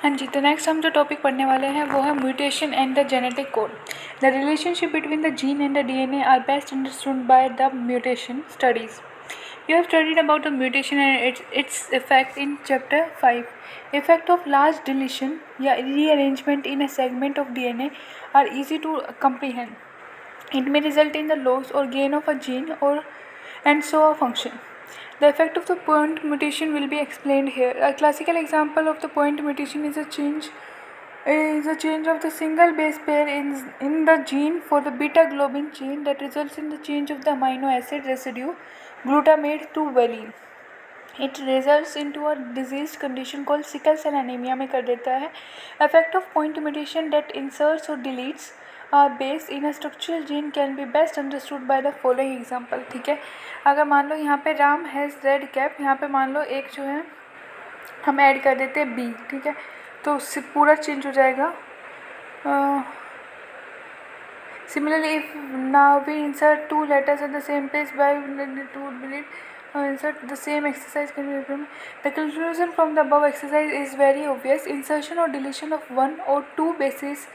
हाँ जी, तो नेक्स्ट हम जो टॉपिक पढ़ने वाले हैं वो है mutation and the genetic code. The relationship between the gene and the DNA are best understood by the mutation studies. You have studied about the mutation and its effect in chapter 5. Effect of large deletion या rearrangement in a segment of DNA are easy to comprehend. It may result in the loss or gain of a gene or and so a function. The effect of the point mutation will be explained here. A classical example of the point mutation is a change of the single base pair in the gene for the beta globin gene that results in the change of the amino acid residue glutamate to valine. It results into a diseased condition called sickle cell anemia में कर देता है. Effect of point mutation that inserts or deletes a base in a structural gene can be best understood by the following example. ठीक है, अगर मान लो यहाँ पे राम हैज़ रेड कैप, यहाँ पे मान लो एक जो है हम ऐड कर देते हैं बी. ठीक है, तो उससे पूरा चेंज हो जाएगा. Similarly, if now we insert two letters at the same place by insert the same exercise can be performed. The conclusion from the above exercise is very obvious. Insertion or deletion of one or two bases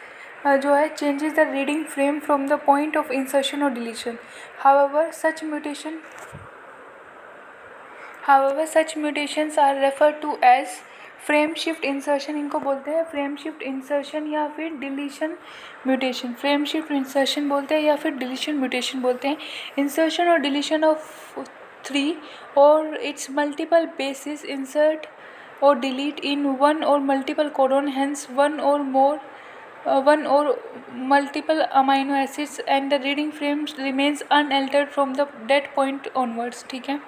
जो है changes the reading frame from the point of insertion or deletion. However, such mutations are referred to as frame shift insertion. इनको बोलते हैं frame shift insertion या फिर deletion mutation. Frame shift insertion बोलते हैं या फिर डिलीशन म्यूटेशन बोलते हैं. इंसर्शन और डिलीशन ऑफ 3 और इट्स मल्टीपल बेसिस इंसर्ट और डिलीट इन वन और मल्टीपल कोडोन, हेंस वन और multiple amino acids and the reading frame remains unaltered from the that point onwards. ठीक है,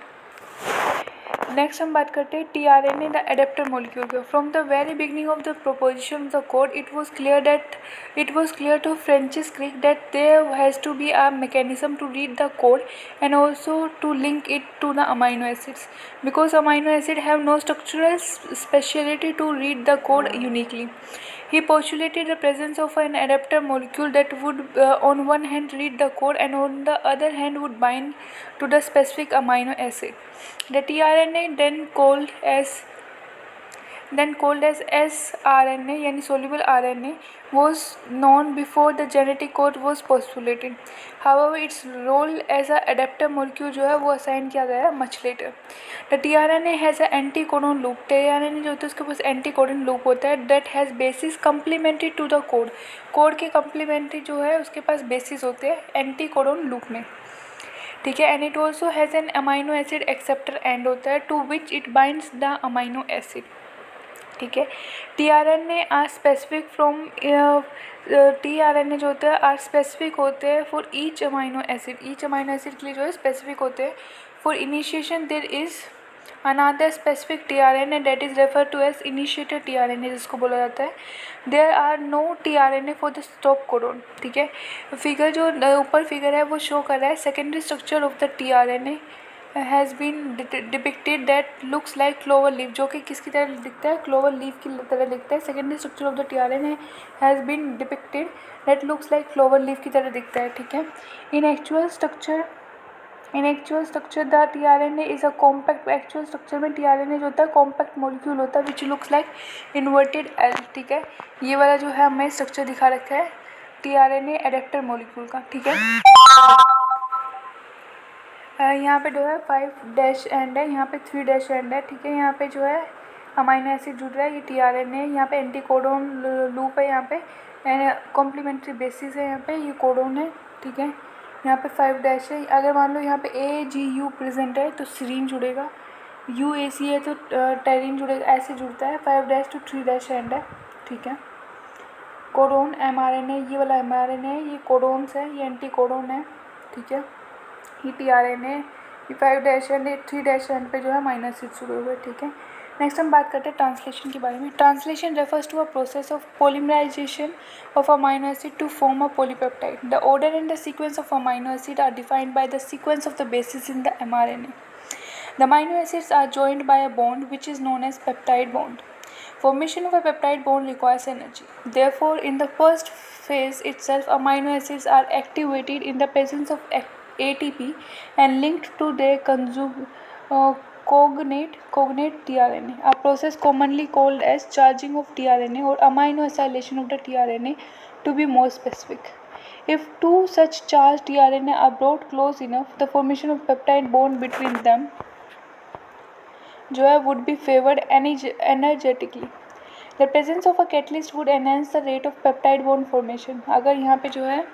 नेक्स्ट हम बात करते हैं tRNA द एडेप्टर मोलिक्यूल के. From the very beginning of the proposition of the code it was clear to Francis Crick that there has to be a mechanism to read the code and also to link it to the amino acids because amino acids have no structural speciality to read the code uniquely. He postulated the presence of an adapter molecule that would on one hand read the code and on the other hand would bind to the specific amino acid. The tRNA then called as sRNA यानी soluble RNA was known before the genetic code was postulated. However, its role as a adapter molecule जो है वो assign किया गया much later. The tRNA has an anticodon loop. tRNA जो होता है उसके पास anticodon loop होता है that has bases complementary to the code. Code के complementary जो है उसके पास bases होते हैं anticodon loop में. ठीक है, and it also has an amino acid acceptor end होता है to which it binds the amino acid. ठीक है, tRNA are specific from tRNA जो होता है आर स्पेसिफिक होते हैं for each amino acid. Each amino acid के लिए जो है स्पेसिफिक होते हैं. For initiation there is another specific tRNA that is refer to as initiator tRNA जिसको बोला जाता है. There are no tRNA for the stop codon. ठीक है, फिगर जो ऊपर फिगर है वो शो कर रहा है secondary structure of the tRNA has been depicted that looks like clover leaf, जो कि किसकी तरह दिखता है, क्लोवर लीफ की तरह दिखता है. Secondary structure of the tRNA has been depicted that looks like clover leaf की तरह दिखता है. ठीक है, in actual structure the tRNA is a compact. Actual structure में tRNA जो होता है कॉम्पैक्ट मॉलिक्यूल होता है which looks like inverted L. ठीक है, ये वाला जो है हमें स्ट्रक्चर दिखा रखा है tRNA एडेप्टर मॉलिक्यूल का. ठीक है, यहाँ पे जो है 5 डैश एंड है, यहाँ पे 3 डैश एंड है. ठीक है, यहाँ पे जो है अमाइनो एसिड जुड़ रहा है, ये tRNA. यहाँ पे एंटीकोडोन लूप है, यहाँ पे कॉम्प्लीमेंट्री बेसिस है, यहाँ पे ये कोडोन है. ठीक है, यहाँ पे 5 डैश है. अगर मान लो यहाँ पे AGU प्रेजेंट है तो सीरीन जुड़ेगा, UAC है तो टेरिन जुड़ेगा, ऐसे जुड़ता है. 5 डैश टू 3 डैश एंड है. ठीक है, कोडोन mRNA, ये वाला mRNA है, ये कोडोन्स है, ये एंटीकोडोन है. ठीक है, ये tRNA, ये 5 डैश एंड 3 डैश एंड पे जो है अमाइनो एसिड जुड़े हुए. ठीक है, नेक्स्ट हम बात करते हैं ट्रांसलेशन के बारे में. Translation refers to a process of polymerisation of amino acid to form a polypeptide. The order and the sequence of amino acid are defined by the sequence of the bases in the mRNA. The amino acids are joined by a bond which is known as peptide bond. Formation of a peptide bond requires energy. Therefore, in the first phase itself, amino acids are activated in the presence of ATP and linked to their cognate tRNA, a process commonly called as charging of tRNA or amino acylation of the tRNA to be more specific. If two such charged tRNA are brought close enough, the formation of peptide bond between them जो है would be favored energetically. The presence of a catalyst would enhance the rate of peptide bond formation. अगर यहाँ पे जो है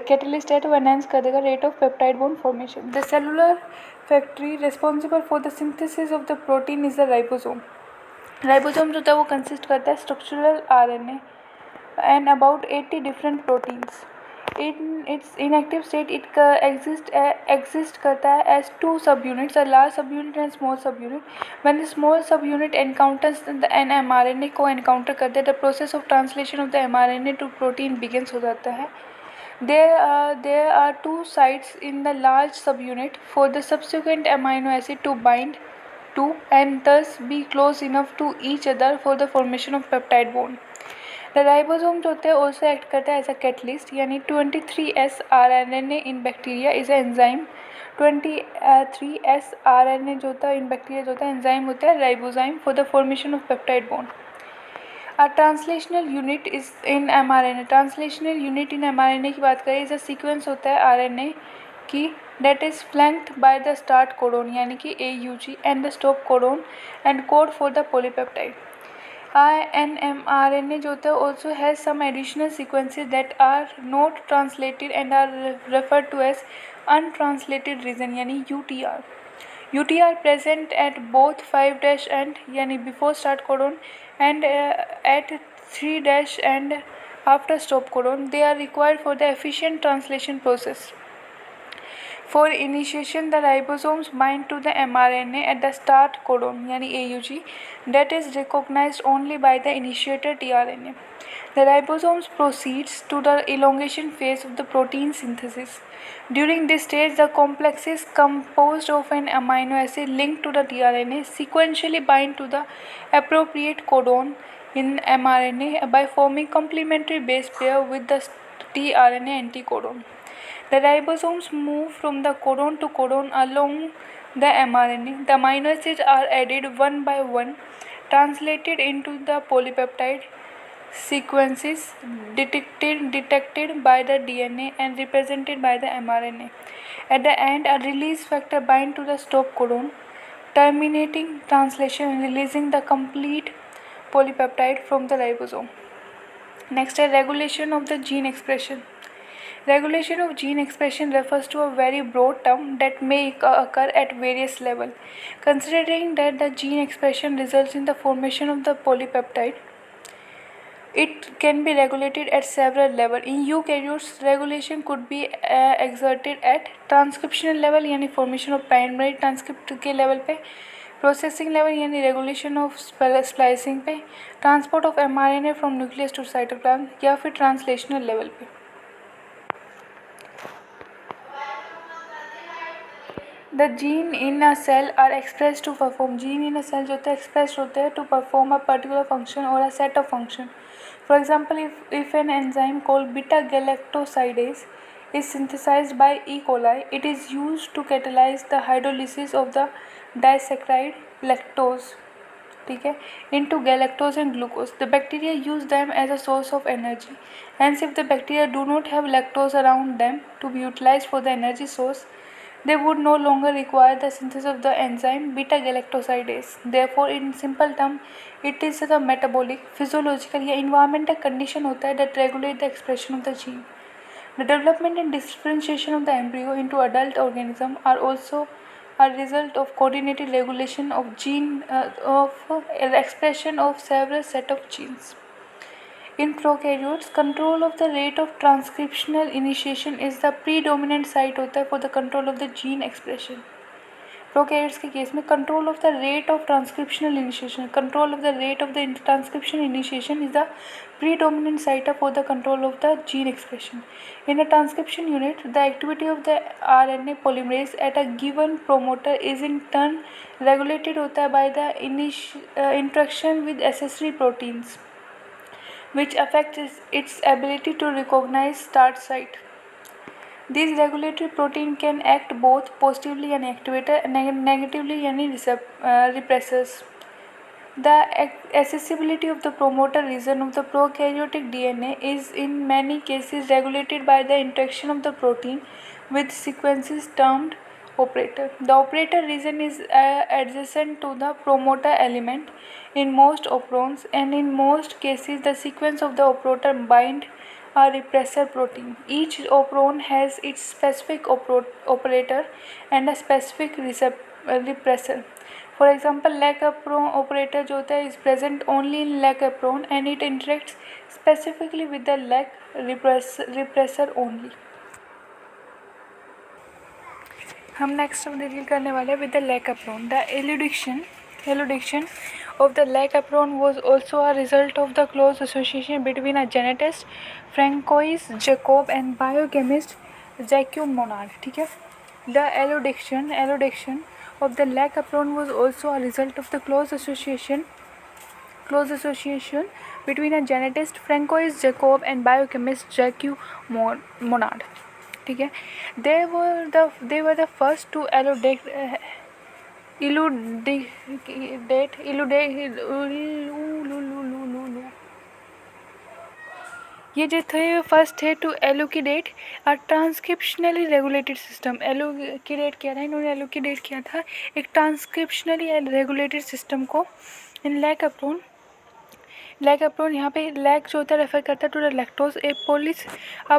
catalyst है तो enhance कर देगा rate of peptide bond formation. The cellular factory responsible for the synthesis of the protein is the ribosome. Ribosome जो था वो consist करता है structural RNA and about 80 different proteins. In its inactive state, it exists करता है as two subunits, a large subunit and small subunit. When the small subunit encounters an mRNA को encounter करते हैं, the process of translation of the mRNA to protein begins हो जाता है. There are two sites in the large subunit for the subsequent amino acid to bind to and thus be close enough to each other for the formation of peptide bond. The ribosome जो होते हैं also act करता है as a catalyst, यानी 23S rRNA in bacteria is an enzyme. 23S rRNA जो होता है in bacteria जो होता है enzyme होता है ribozyme for the formation of peptide bond. A translational unit is in mRNA. Translational unit in mRNA की बात करें, इस sequence होता है RNA की that is flanked by the start codon यानी कि AUG and the stop codon and code for the polypeptide. mRNA जो होता है also has some additional sequences that are not translated and are referred to as untranslated region यानी UTR. UTR present at both 5' and यानी before start codon and at 3' and after stop codon. They are required for the efficient translation process. For initiation, the ribosomes bind to the mRNA at the start codon यानी AUG that is recognized only by the initiator tRNA. The ribosomes proceeds to the elongation phase of the protein synthesis. During this stage, the complexes composed of an amino acid linked to the tRNA sequentially bind to the appropriate codon in mRNA by forming complementary base pair with the tRNA anticodon. The ribosomes move from the codon to codon along the mRNA. The amino acids are added one by one, translated into the polypeptide sequences detected by the DNA and represented by the mRNA. At the end, a release factor binds to the stop codon, terminating translation and releasing the complete polypeptide from the ribosome. Next is regulation of the gene expression. Regulation of gene expression refers to a very broad term that may occur at various levels. Considering that the gene expression results in the formation of the polypeptide, it can be regulated at several levels. In eukaryotes, regulation could be exerted at transcriptional level यानी formation of primary transcript के level पे, processing level यानी regulation of splicing पे, transport of mRNA from nucleus to cytoplasm या फिर translational level पे. The gene in a cell are expressed to perform. Gene in a cell जो होता है expressed होते हैं to perform a particular function or a set of function. For example, if an enzyme called beta-galactosidase is synthesized by E. coli, it is used to catalyze the hydrolysis of the disaccharide lactose, ठीक है, into galactose and glucose. The bacteria use them as a source of energy. Hence, if the bacteria do not have lactose around them to be utilized for the energy source, they would no longer require the synthesis of the enzyme beta-galactosidase. Therefore, in simple term, it is the metabolic, physiological या environmental condition होता है that regulate the expression of the gene. The development and differentiation of the embryo into adult organism are also a result of coordinated regulation of gene expression of several set of genes. In prokaryotes, control of the rate of transcriptional initiation is the predominant site होता है for the control of the gene expression. Prokaryotes के case में control of the rate of transcriptional initiation is the predominant site for the control of the gene expression. In a transcription unit, the activity of the RNA polymerase at a given promoter is in turn regulated होता है by the interaction with accessory proteins, which affects its ability to recognize start site. This regulatory protein can act both positively and activator, negatively यानी repressors. The accessibility of the promoter region of the prokaryotic DNA is in many cases regulated by the interaction of the protein with sequences termed operator. The operator region is adjacent to the promoter element in most operons, and in most cases the sequence of the operator bind a repressor protein. Each operon has its specific operator and a specific repressor. For example, lac operator जो होता है is present only in lac and it interacts specifically with the lac repressor only. हम next deal करने वाले with the lac operon. The eludiction of the lac apron was also a result of the close association between a genetist Francois Jacob and biochemist Jacques Monod. ठीक है. The eludiction of the lac apron was also a result of the close association between a genetist Francois Jacob and biochemist Jacques Monod. ठीक है. They were the first to elucidate ये जो थे first थे to elucidate a transcriptionally regulated system. Elucidate किया था इन्होंने, एलुकिडेट किया था एक ट्रांसक्रिप्शनली रेगुलेटेड सिस्टम को इन लैक अप्रोन. यहाँ पे लैक जो होता है रेफर करता है to the lactose.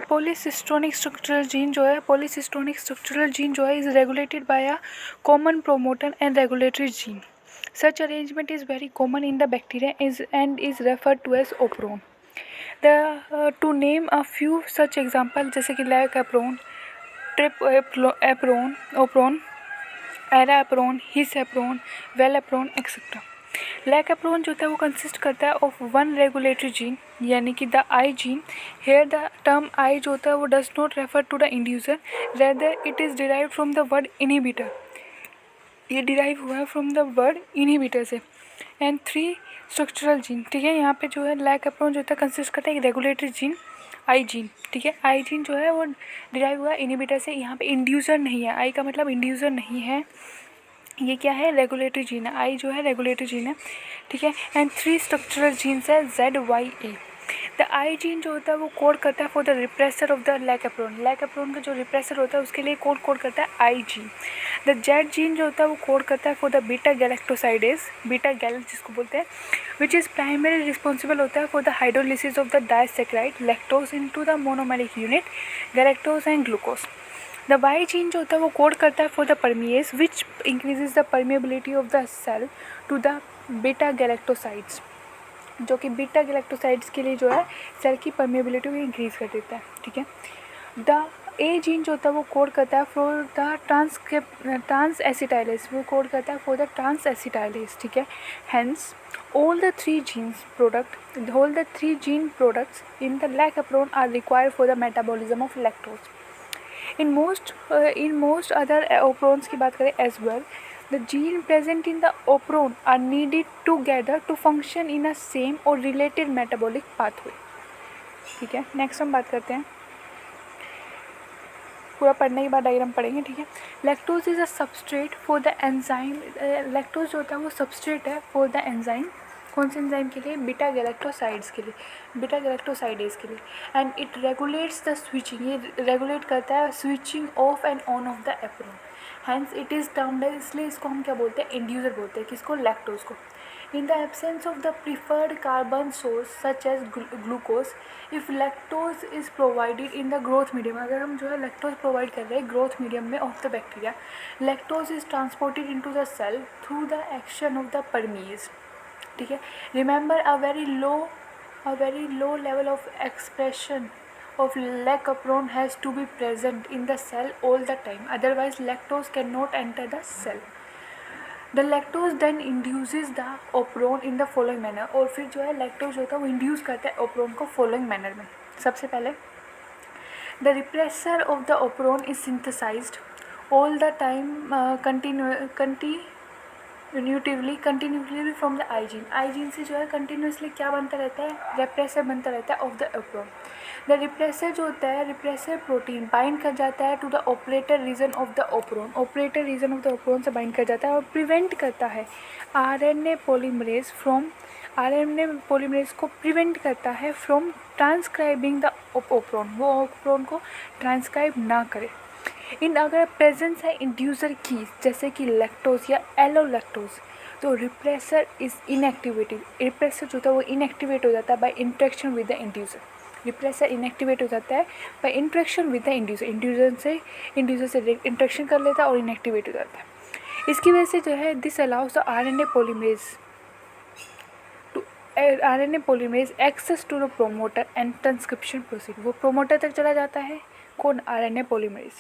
Polycistronic structural gene जो है, पॉलीसिस्टोनिक स्ट्रक्चरल जीन जो है is regulated by a common promoter and regulatory gene. Such arrangement is very common in the bacteria and is referred to as operon. To name a few such example जैसे कि lac operon, trp operon, operon, ara operon, his operon, val operon etcetera. Lac operon जो होता है वो consist करता है of one regulatory gene यानी कि the I gene. Here the term I जो होता है वो does not refer to the inducer, rather it is derive from the word inhibitor. ये डिराइव हुआ है फ्रॉम द वर्ड इनहिबिटर से. And 3 structural gene. ठीक है. यहाँ पे जो है लैक एप्रोन जो होता है कंसिस्ट करता है एक रेगुलेटरी जीन आई जीन. ठीक है. आई जीन जो है वो डिराइव हुआ है इनहिबिटर से. यहाँ पे इंड्यूसर नहीं है, आई का मतलब इंड्यूसर नहीं है, ये क्या है रेगुलेटरी जीन है. आई जो है रेगुलेटरी जीन है. ठीक है. एंड 3 स्ट्रक्चरल जीन्स है ZYA. द आई जीन जो होता है वो कोड करता है for the repressor of the lac operon. Lac operon का जो रिप्रेसर होता है उसके लिए कोड करता है आई जीन. द जेड जीन जो होता है वो कोड करता है for the beta galactosidase, beta गैल जिसको बोलते हैं, विच इज़ प्राइमरी रिस्पॉन्सिबल होता है for the hydrolysis of the disaccharide lactose into the monomeric unit galactose and glucose. The Y gene जो होता है वो कोड करता है for the permease which increases the permeability of the cell to the beta galactosides, जो कि beta गैलेक्टोसाइड्स के लिए जो है सेल की परमिएबिलिटी को इंक्रीज कर देता है. ठीक है. द ए जीन जो होता है वो कोड करता है फॉर द ट्रांस एसिटाइलेज, वो कोड करता है फॉर द ट्रांस एसिटाइलेज. ठीक है. Hence all the 3 gene products in the lac apron are required for the metabolism of lactose. In most other operons की बात करें as well, the gene present in the operon are needed together to function in a same or related metabolic pathway. ठीक है. Next हम बात करते हैं, पूरा पढ़ने के बाद डायग्राम पढ़ेंगे. ठीक है. Lactose is a substrate for the enzyme. Lactose जो होता है वो सबस्ट्रेट है फॉर द एंजाइम. कौन से एंजाइम के लिए? बीटा गैलेक्टोसाइड्स के लिए, बीटा गैलेक्टोसाइडेज के लिए. And it regulates the switching, ये रेगुलेट करता है switching off and on off the operon. Hence it is termed, इसलिए इसको हम क्या बोलते हैं? इंड्यूसर बोलते हैं. किसको? लैक्टोज को. In the absence of the preferred carbon source such as glucose, if lactose is provided in the growth medium, अगर हम जो है lactose provide कर रहे हैं growth medium में of the bacteria, lactose is transported into the cell through the action of the permease. ठीक है. Remember a very low level of expression of lac apron has to be present in the cell all the time, otherwise lactose cannot enter the cell. The lactose then induces the operon in the following manner. और फिर जो है lactose होता है वो induce करता है operon को following manner में. सबसे पहले the repressor of the operon is synthesized all the time न्यूटिवली continuously from the I gene. I gene से जो है कंटिन्यूसली क्या बनता रहता है, रेप्रेसर बनता रहता है of the operon. The repressor जो होता है, रिप्रेसर प्रोटीन बाइंड कर जाता है to the operator region of the operon. Operator region of the operon से बाइंड कर जाता है और प्रिवेंट करता है RNA polymerase from, RNA polymerase को प्रिवेंट करता है फ्रॉम ट्रांसक्राइबिंग द ओप्रोन, वो ओप्रोन को ट्रांसक्राइब ना करे। इन अगर प्रेजेंस है इंड्यूसर की जैसे कि लैक्टोज या एलोलैक्टोज, तो रिप्रेसर इज इनएक्टिवेटेड। रिप्रेसर जो होता है वो इनएक्टिवेट हो जाता है by interaction with the inducer. Repressor inactivate हो जाता है by interaction with the inducer. Inducer से इंट्रैक्शन कर लेता है और इनएक्टिवेट हो जाता है। इसकी वजह से जो है this allows the RNA polymerase access to the promoter and transcription proceed. वो प्रोमोटर तक चला जाता है कौन, आरएनए पॉलीमरेज,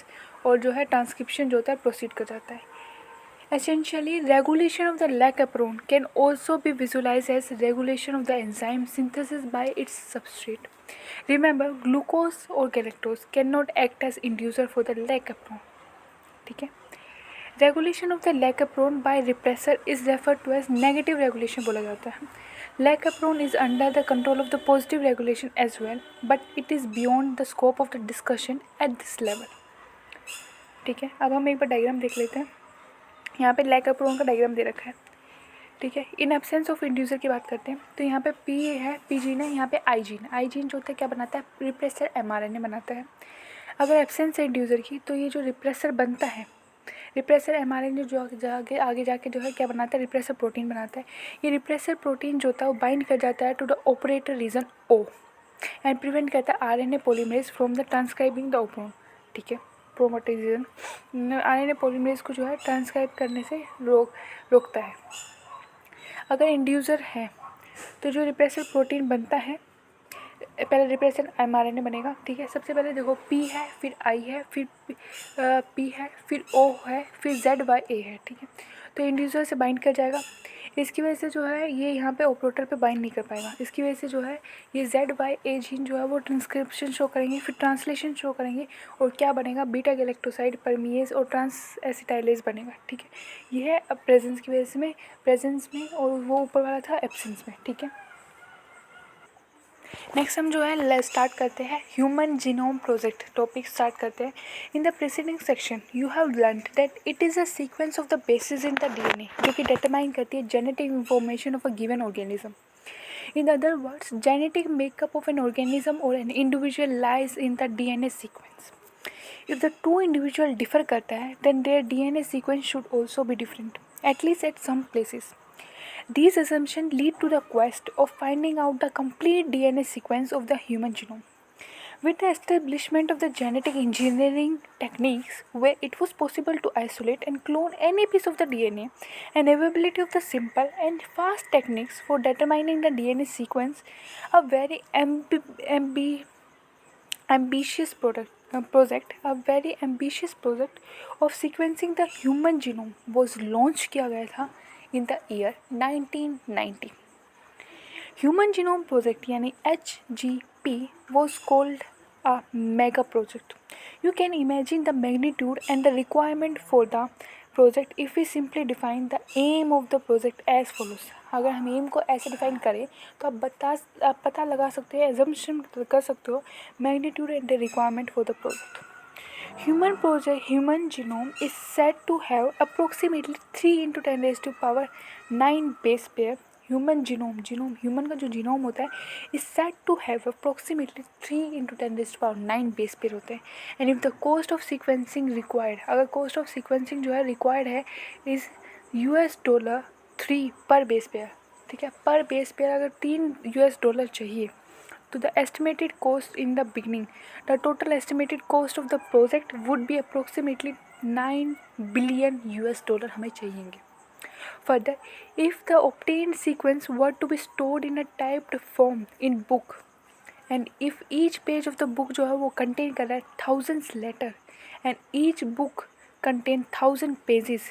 और जो है ट्रांसक्रिप्शन जो होता है प्रोसीड कर जाता है। Essentially, regulation of the lac apron can also be visualized as regulation of the enzyme synthesis by its substrate. Remember, glucose or galactose cannot act as inducer for the lac apron. ठीक है, regulation of the lac operon by repressor is refer to as negative regulation बोला जाता है। Lac operon is under the control of the positive regulation as well, but it is beyond the scope of the discussion at this level. ठीक है, अब हम एक बार diagram देख लेते हैं। यहाँ पे लैक एप्रोन का डायग्राम दे रखा है। ठीक है, इन एब्सेंस ऑफ इंड्यूसर की बात करते हैं तो यहाँ पे पी है, पी जीन है, यहाँ पे आई जीन। आई जीन जो होता है क्या बनाता है, रिप्रेसर एमआरएनए बनाता है। अगर एब्सेंस है इंड्यूसर की तो ये जो रिप्रेसर बनता है, रिप्रेसर एमआरएनए जो आगे जाके जो है क्या बनाता है, रिप्रेसर प्रोटीन बनाता है। ये रिप्रेसर प्रोटीन जो होता है वो बाइंड कर जाता है to the operator region O and prevent करता है RNA polymerase from the transcribing the operon. ठीक है, प्रोमोटर रीजन आरएनए पॉलीमरेज को जो है ट्रांसक्राइब करने से रोकता है। अगर इंड्यूसर है तो जो रिप्रेसर प्रोटीन बनता है, पहले रिप्रेसर एमआरएनए बनेगा। ठीक है, सबसे पहले देखो पी है, फिर आई है, फिर पी है, फिर ओ है, फिर जेड वाई ए है। ठीक है, तो इंड्यूसर से बाइंड कर जाएगा। इसकी वजह से जो है ये यहाँ पे ऑपरेटर पे बाइंड नहीं कर पाएगा। इसकी वजह से जो है ये जेड वाई ए जीन जो है वो ट्रांसक्रिप्शन शो करेंगे, फिर ट्रांसलेशन शो करेंगे, और क्या बनेगा, बीटा गैलेक्टोसाइड परमीएज और ट्रांस एसिटाइलेज बनेगा। ठीक है, ये है अब प्रेजेंस की वजह से में, प्रेजेंस में, और वो ऊपर वाला था एब्सेंस में। ठीक है, नेक्स्ट हम जो है स्टार्ट करते हैं human genome project topic start करते हैं। In the preceding section you have learned that it is a sequence of the bases in the DNA जो कि डिटरमाइन करती है genetic information of a given organism. In other words, genetic makeup of an organism और an individual lies in the DNA sequence. If the two individual differ करता है then their DNA sequence should also be different, at least at some places. These assumptions lead to the quest of finding out the complete DNA sequence of the human genome. With the establishment of the genetic engineering techniques where it was possible to isolate and clone any piece of the DNA, and availability of the simple and fast techniques for determining the DNA sequence, a very ambitious project of sequencing the human genome was launched किया गया था in the year 1990. Human Genome Project यानी HGP was called a mega project. You can imagine the magnitude and the requirement for the project if we simply define the aim of the project as follows. अगर हम M को ऐसे define करें तो आप पता लगा सकते हो, एजम्पशन कर सकते हो magnitude and the requirement for the project. Human genome is said to have approximately 3 into 10 raised to power 9 base pair. Human का जो जीनोम होता है is said to have approximately 3 into 10 raised to power 9 base pair होते हैं. And if the cost of sequencing required, अगर cost of sequencing जो है required है is $3 per base pair. ठीक है, पर बेस पेयर अगर $3 चाहिए तो the estimated cost in the beginning, the total estimated cost of the project would be approximately $9 billion हमें चाहिएंगे. Further, if the obtained sequence were to be stored in a typed form in book, and if each page of the book जो है वो contain कर रहा है thousands letter and each book contain 1000 pages,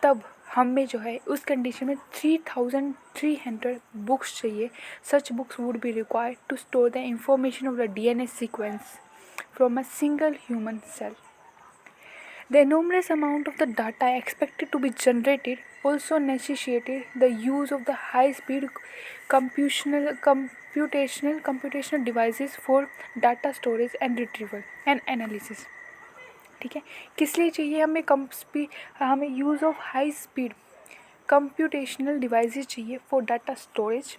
तब हमें जो है उस कंडीशन में 3300 बुक्स चाहिए. Such books would be required to store the information of the DNA sequence from a single human cell. The enormous amount of the data expected to be generated also necessitated the use of the high-speed computational devices for data storage and retrieval and analysis. ठीक है, किस लिए चाहिए हमें हमें use of high speed computational devices चाहिए for data storage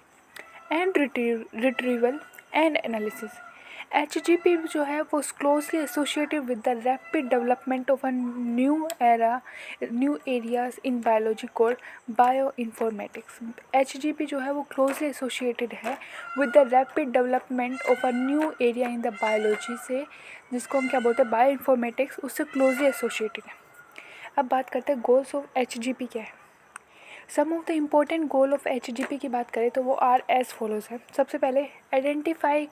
and retrieval and analysis. HGP जो है वो closely associated with the rapid development of a new areas in biology called bioinformatics. HGP जो है वो क्लोजली एसोसिएटेड है with the rapid development of a new area in the biology से, जिसको हम क्या बोलते हैं बायो इन्फॉर्मेटिक्स, उससे क्लोजली एसोसिएटेड है. अब बात करते हैं गोल्स ऑफ HGP क्या है. Some of the important goal of HGP की बात करें तो वो आर एज फॉलोज है. सबसे पहले आइडेंटिफाई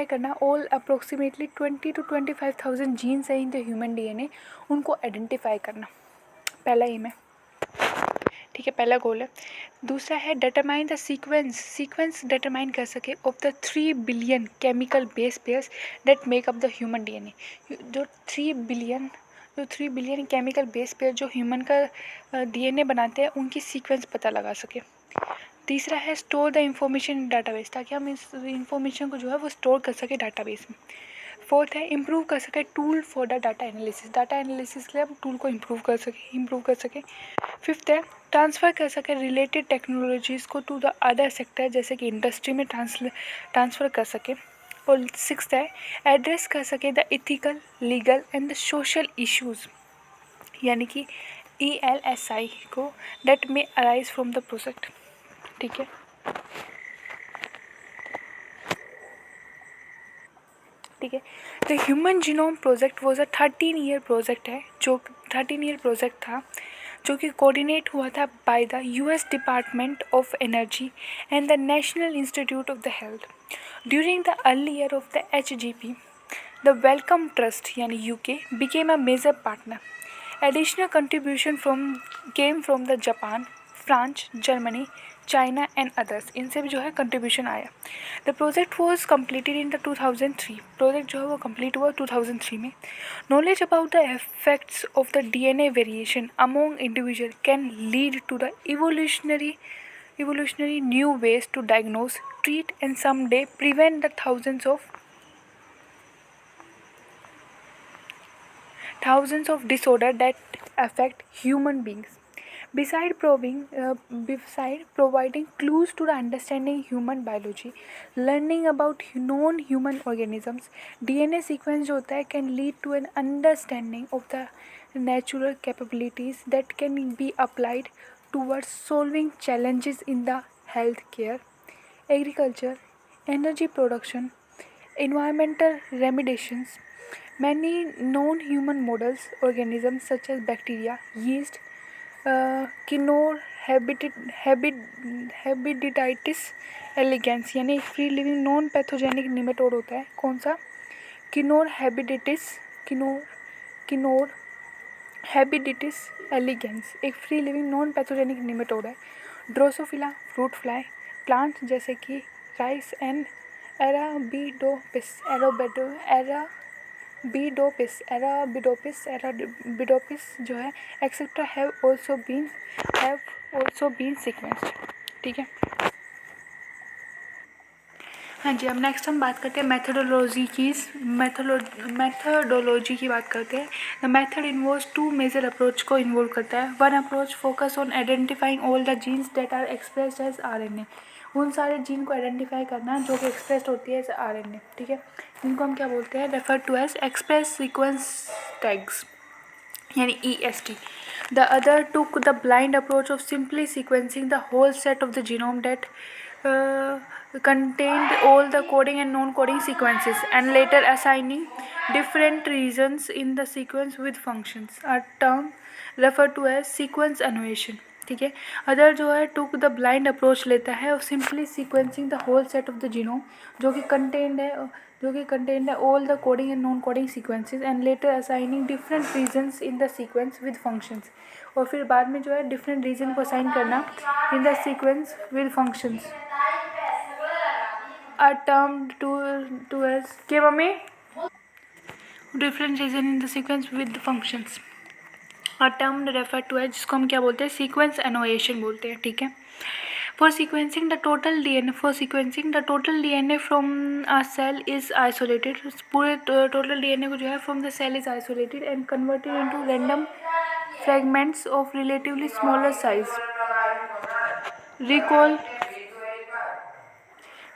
करना ऑल अप्रोक्सीमेटली 20 to 25,000 जीन्स है इन द ह्यूमन DNA, उनको आइडेंटिफाई करना पहला एम है. ठीक है, पहला गोल है. दूसरा है डिटरमाइन द सीक्वेंस डिटरमाइन कर सके of the 3 billion chemical base pairs that make up the human DNA. जो 3 बिलियन केमिकल बेस पेयर जो ह्यूमन का DNA बनाते हैं उनकी सीक्वेंस पता लगा सके. तीसरा है store the information in database, ताकि हम इस इंफॉर्मेशन को जो है वो स्टोर कर सके डाटाबेस में. फोर्थ है इम्प्रूव कर सके tool for the data analysis के लिए हम टूल को इम्प्रूव कर सके. फिफ्थ है ट्रांसफ़र कर सके रिलेटेड टेक्नोलॉजीज़ को टू द अदर सेक्टर, जैसे कि इंडस्ट्री में ट्रांसफ़र कर सके. और सिक्स्थ है एड्रेस कर सके the ethical, legal and the social issues, यानी कि ELSI को डेट में अराइज फ्रॉम द प्रोजेक्ट. ठीक है, ठीक है. The human genome project was a 13-year project है, जो 13-year प्रोजेक्ट था जो कि कोऑर्डिनेट हुआ था by the US department of energy and the national institute of the health. During the early year of the HGP, the Wellcome Trust यानी UK became a major partner. Additional contribution came from the Japan, France, Germany, China and others. इनसे भी जो है contribution आया. The project was completed in the 2003. Project जो है वो complete हुआ 2003 में. Knowledge about the effects of the DNA variation among individual can lead to the evolutionary new ways to diagnose, treat and someday prevent the thousands of disorders that affect human beings. Beside providing clues to the understanding human biology, learning about non-human organisms, DNA sequence जो होता है can lead to an understanding of the natural capabilities that can be applied towards solving challenges in the healthcare, agriculture, energy production, environmental remediations. Many non-human models organisms such as bacteria, yeast, Caenorhabditis elegans, यानी free living non pathogenic nematode होता है. कौन सा? Caenorhabditis elegans एक free living non pathogenic nematode है. Drosophila fruit fly, plants जैसे कि rice and Arabidopsis जो है etcetera have also been sequenced. ठीक है, हाँ जी. अब नेक्स्ट हम बात करते हैं मेथोडोलॉजी की बात करते हैं. The method involves 2 major approach को इन्वॉल्व करता है. One approach focus on identifying all the genes that are expressed as RNA. उन सारे जीन को आइडेंटिफाई करना जो कि एक्सप्रेस्ड होती है एज RNA. ठीक है, इनको हम क्या बोलते हैं? Refer to as express sequence tags, यानी EST. The other took the blind approach of simply sequencing the whole set of the genome that contained all the coding and non-coding sequences and later assigning different regions in the sequence with functions, a term referred to as sequence annotation. ठीक है, other जो है took the blind approach लेता है और simply sequencing the whole set of the genome जो कि contained है all the coding and non coding sequences and later assigning different regions in the sequence with functions. और फिर बाद में जो है डिफरेंट रीजन को असाइन करना in the sequence with functions are termed to as के मम्मी different region in the sequence with functions. A term refer to है जिसको हम क्या बोलते हैं, सीक्वेंस एनोएशन बोलते हैं, ठीक है। For sequencing the total DNA from a cell is isolated. पूरे total DNA को जो है from the cell is isolated and converted into random fragments of relatively smaller size. Recall.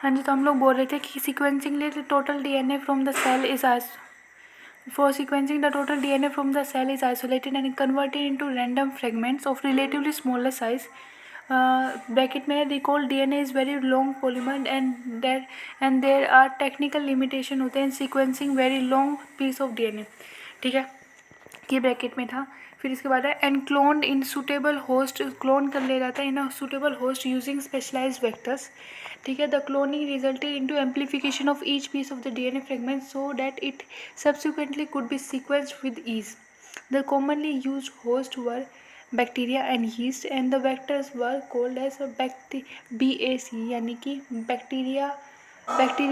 हाँ जी, तो हम लोग बोल रहे थे कि sequencing the total DNA from the cell is For sequencing, the total DNA from the cell is isolated and converted into random fragments of relatively smaller size. Bracket में recall DNA is very long polymer and there are technical limitation होते हैं in sequencing very long piece of DNA, ठीक है, ये bracket में था। फिर इसके बाद है and cloned in suitable host, clone कर लिया जाता है in suitable host using specialised vectors, ठीक है। The cloning resulted into amplification of each piece of the DNA fragment so that it subsequently could be sequenced with ease. The commonly used hosts were bacteria and yeast and the vectors were called as BAC यानी कि bacteria